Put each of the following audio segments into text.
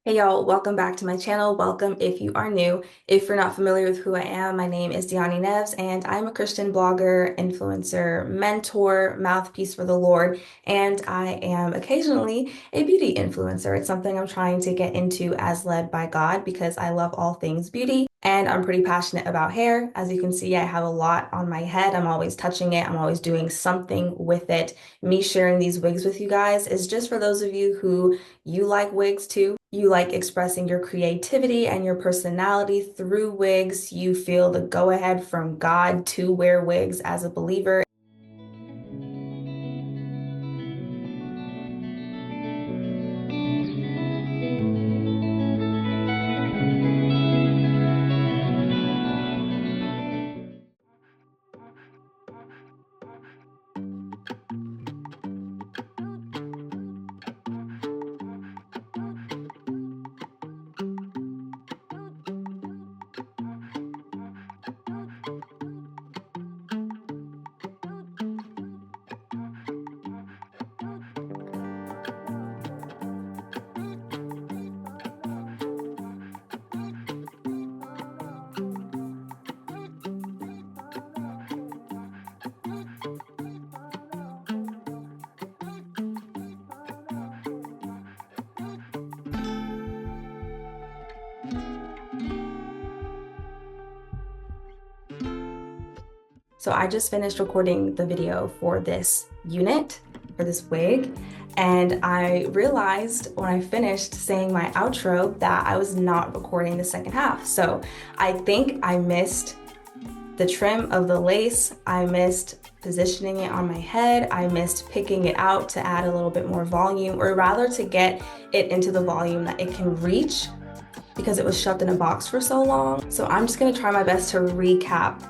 Hey y'all, welcome back to my channel. Welcome if you are new. If you're not familiar with who I am, my name is Dyani Neves, and I'm a Christian blogger, influencer, mentor, mouthpiece for the Lord, and I am occasionally a beauty influencer. It's something I'm trying to get into as led by God because I love all things beauty. And I'm pretty passionate about hair. As you can see, I have a lot on my head. I'm always touching it. I'm always doing something with it. Me sharing these wigs with you guys is just for those of you who you like wigs too. You like expressing your creativity and your personality through wigs. You feel the go ahead from God to wear wigs as a believer. So I just finished recording the video for this unit, for this wig, and I realized when I finished saying my outro that I was not recording the second half. So I think I missed the trim of the lace, I missed positioning it on my head, I missed picking it out to add a little bit more volume, or rather to get it into the volume that it can reach because it was shoved in a box for so long. So I'm just gonna try my best to recap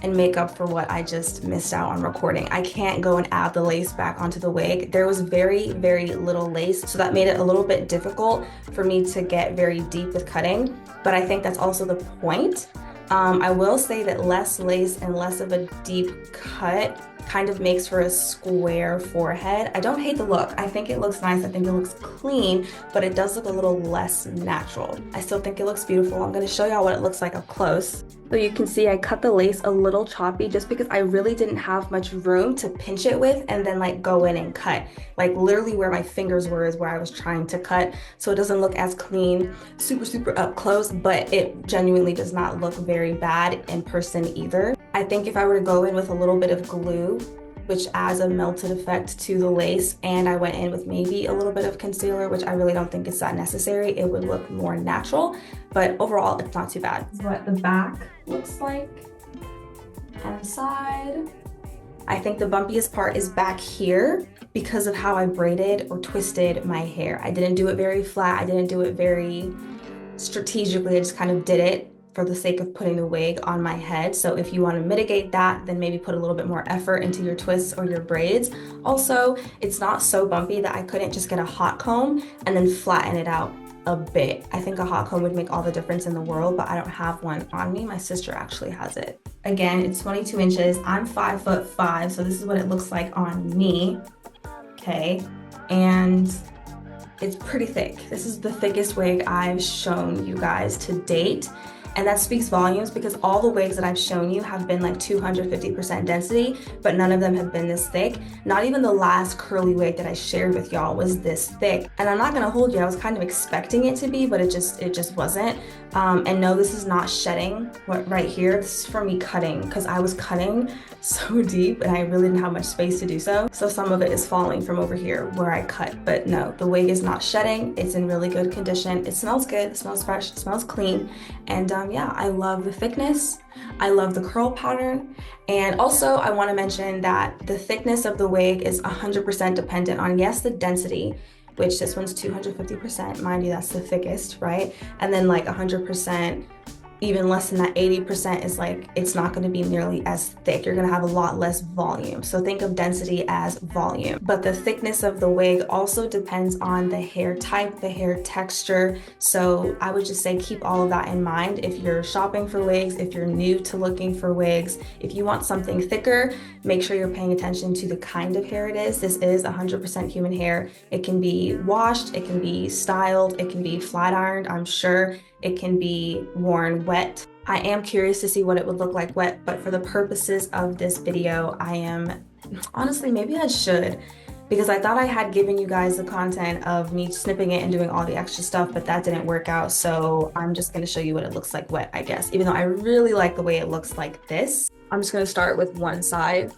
and make up for what I just missed out on recording. I can't go and add the lace back onto the wig. There was very, very little lace, so that made it a little bit difficult for me to get very deep with cutting, but I think that's also the point. I will say that less lace and less of a deep cut kind of makes for a square forehead. I don't hate the look. I think it looks nice. I think it looks clean, but it does look a little less natural. I still think it looks beautiful. I'm gonna show y'all what it looks like up close. So you can see I cut the lace a little choppy just because I really didn't have much room to pinch it with and then like go in and cut. Like literally where my fingers were is where I was trying to cut. So it doesn't look as clean, super, super up close, but it genuinely does not look very bad in person either. I think if I were to go in with a little bit of glue, which adds a melted effect to the lace, and I went in with maybe a little bit of concealer, which I really don't think is that necessary, it would look more natural, but overall it's not too bad. This is what the back looks like, and the side. I think the bumpiest part is back here because of how I braided or twisted my hair. I didn't do it very flat, I didn't do it very strategically, I just kind of did it for the sake of putting the wig on my head. So if you want to mitigate that, then maybe put a little bit more effort into your twists or your braids. Also, it's not so bumpy that I couldn't just get a hot comb and then flatten it out a bit. I think a hot comb would make all the difference in the world, but I don't have one on me. My sister actually has it. Again, it's 22 inches. I'm 5'5", so this is what it looks like on me. Okay, and it's pretty thick. This is the thickest wig I've shown you guys to date. And that speaks volumes because all the wigs that I've shown you have been like 250% density, but none of them have been this thick. Not even the last curly wig that I shared with y'all was this thick. And I'm not gonna hold you, I was kind of expecting it to be, but it just wasn't. And no, this is not shedding right here. This is for me cutting because I was cutting so deep and I really didn't have much space to do so. So some of it is falling from over here where I cut, but no, the wig is not shedding. It's in really good condition. It smells good, it smells fresh, it smells clean. And yeah, I love the thickness. I love the curl pattern. And also I want to mention that the thickness of the wig is 100% dependent on, yes, the density, which this one's 250%, mind you, that's the thickest, right? And then like 100% even less than that 80% is like, it's not going to be nearly as thick. You're going to have a lot less volume. So think of density as volume. But the thickness of the wig also depends on the hair type, the hair texture. So I would just say keep all of that in mind. If you're shopping for wigs, if you're new to looking for wigs, if you want something thicker, make sure you're paying attention to the kind of hair it is. This is 100% human hair. It can be washed, it can be styled, it can be flat ironed, I'm sure. It can be worn wet. I am curious to see what it would look like wet, but for the purposes of this video, honestly, maybe I should, because I thought I had given you guys the content of me snipping it and doing all the extra stuff, but that didn't work out. So I'm just gonna show you what it looks like wet, I guess, even though I really like the way it looks like this. I'm just gonna start with one side.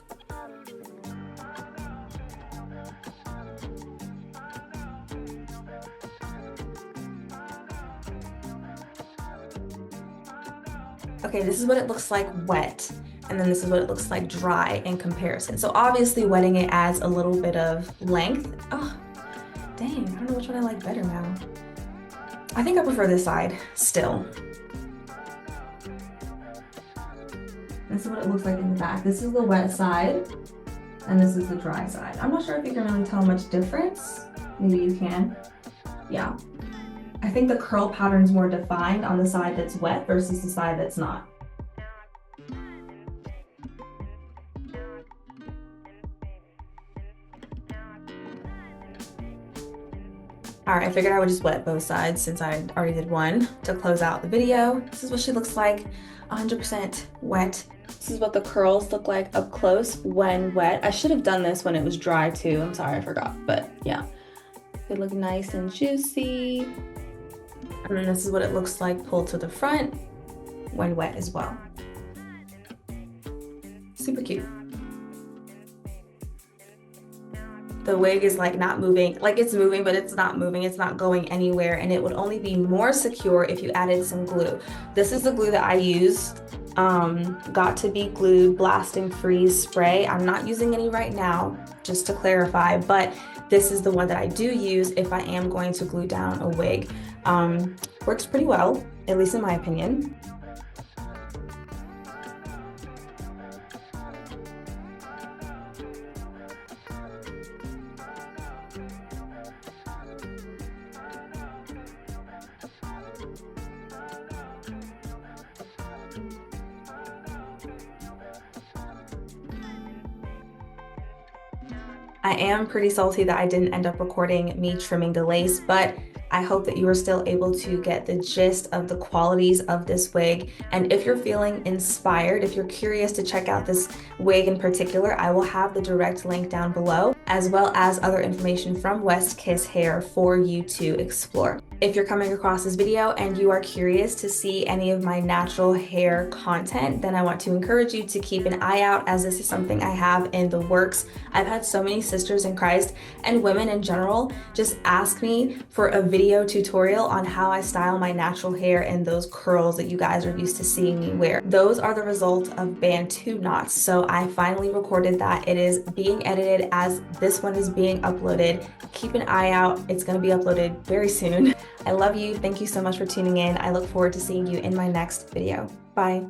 Okay, this is what it looks like wet, and then this is what it looks like dry in comparison. So obviously wetting it adds a little bit of length. Oh, dang, I don't know which one I like better now. I think I prefer this side still. This is what it looks like in the back. This is the wet side, and this is the dry side. I'm not sure if you can really tell much difference. Maybe you can. Yeah. I think the curl pattern is more defined on the side that's wet versus the side that's not. All right, I figured I would just wet both sides since I already did one to close out the video. This is what she looks like, 100% wet. This is what the curls look like up close when wet. I should have done this when it was dry too. I'm sorry, I forgot, but yeah. They look nice and juicy. And then this is what it looks like pulled to the front when wet as well. Super cute. The wig is like not moving, like it's moving, but it's not moving. It's not going anywhere, and it would only be more secure if you added some glue. This is the glue that I used. Got to be glued blast and freeze spray. I'm not using any right now, just to clarify, but this is the one that I do use if I am going to glue down a wig. Works pretty well, at least in my opinion. I am pretty salty that I didn't end up recording me trimming the lace, but I hope that you are still able to get the gist of the qualities of this wig. And if you're feeling inspired, if you're curious to check out this wig in particular, I will have the direct link down below, as well as other information from West Kiss Hair for you to explore. If you're coming across this video and you are curious to see any of my natural hair content, then I want to encourage you to keep an eye out, as this is something I have in the works. I've had so many sisters in Christ and women in general just ask me for a video tutorial on how I style my natural hair and those curls that you guys are used to seeing me wear. Those are the result of Bantu knots. So I finally recorded that. It is being edited as this one is being uploaded. Keep an eye out. It's going to be uploaded very soon. I love you. Thank you so much for tuning in. I look forward to seeing you in my next video. Bye.